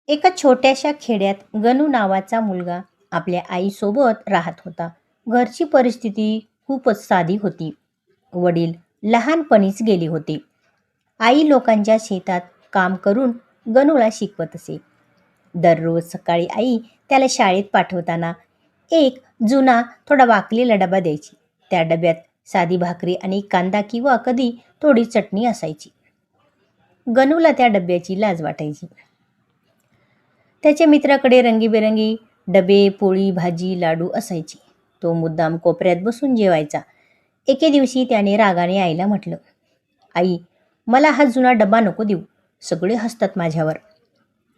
एका छोट्याशा खेड्यात गणू नावाचा मुलगा आपल्या आईसोबत राहत होता. घरची परिस्थिती खूपच साधी होती. वडील लहानपणीच गेले होते. आई लोकांच्या शेतात काम करून गणूला शिकवत असे. दररोज सकाळी आई त्याला शाळेत पाठवताना एक जुना थोडा वाकलेला डबा द्यायची. त्या डब्यात साधी भाकरी आणि कांदा किंवा कधी थोडी चटणी असायची. गणूला त्या डब्याची लाज वाटायची. त्याच्या मित्राकडे रंगीबेरंगी डबे, पोळी, भाजी, लाडू असायची. तो मुद्दाम कोपऱ्यात बसून जेवायचा. एके दिवशी त्याने रागाने आईला म्हटलं, "आई, मला हा जुना डबा नको देऊ. सगळे हसतात माझ्यावर."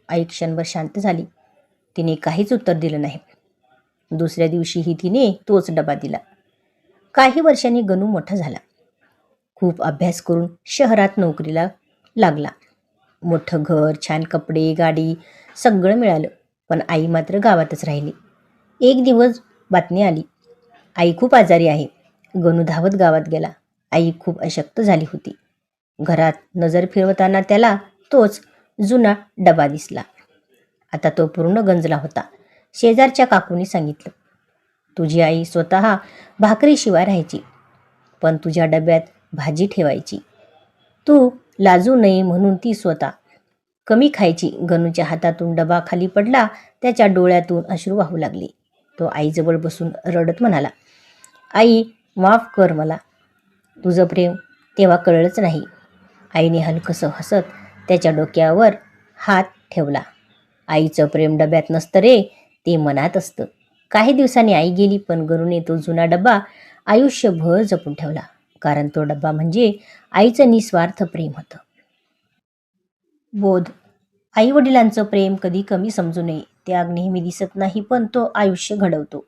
आई क्षणभर शांत झाली. तिने काहीच उत्तर दिलं नाही. दुसऱ्या दिवशीही तिने तोच डबा दिला. काही वर्षांनी गणू मोठा झाला. खूप अभ्यास करून शहरात नोकरीला लागला. मोठं घर, छान कपडे, गाडी सगळं मिळालं. पण आई मात्र गावातच राहिली. एक दिवस बातमी आली, आई खूप आजारी आहे. गणू धावत गावात गेला. आई खूप अशक्त झाली होती. घरात नजर फिरवताना त्याला तोच जुना डबा दिसला. आता तो पूर्ण गंजला होता. शेजारच्या काकूनी सांगितलं, "तुझी आई स्वतः भाकरीशिवाय राहायची, पण तुझ्या डब्यात भाजी ठेवायची. तू लाजू नये म्हणून ती स्वतः कमी खायची." गणूच्या हातातून डबा खाली पडला. त्याच्या डोळ्यातून अश्रू वाहू लागले. तो आईजवळ बसून रडत म्हणाला, "आई, माफ कर मला. तुझं प्रेम तेव्हा कळलंच नाही." आईने हलकसं हसत त्याच्या डोक्यावर हात ठेवला. "आईचं प्रेम डब्यात नसतं रे, ते मनात असतं." काही दिवसांनी आई गेली, पण गणूने तो जुना डबा आयुष्यभर जपून ठेवला. कारण तो डबा म्हणजे आईचं निस्वार्थ प्रेम होतं. बोध: आई वडिलांचं प्रेम कधी कमी समजू नये. त्याग नेहमी दिसत नाही, पण तो आयुष्य घडवतो.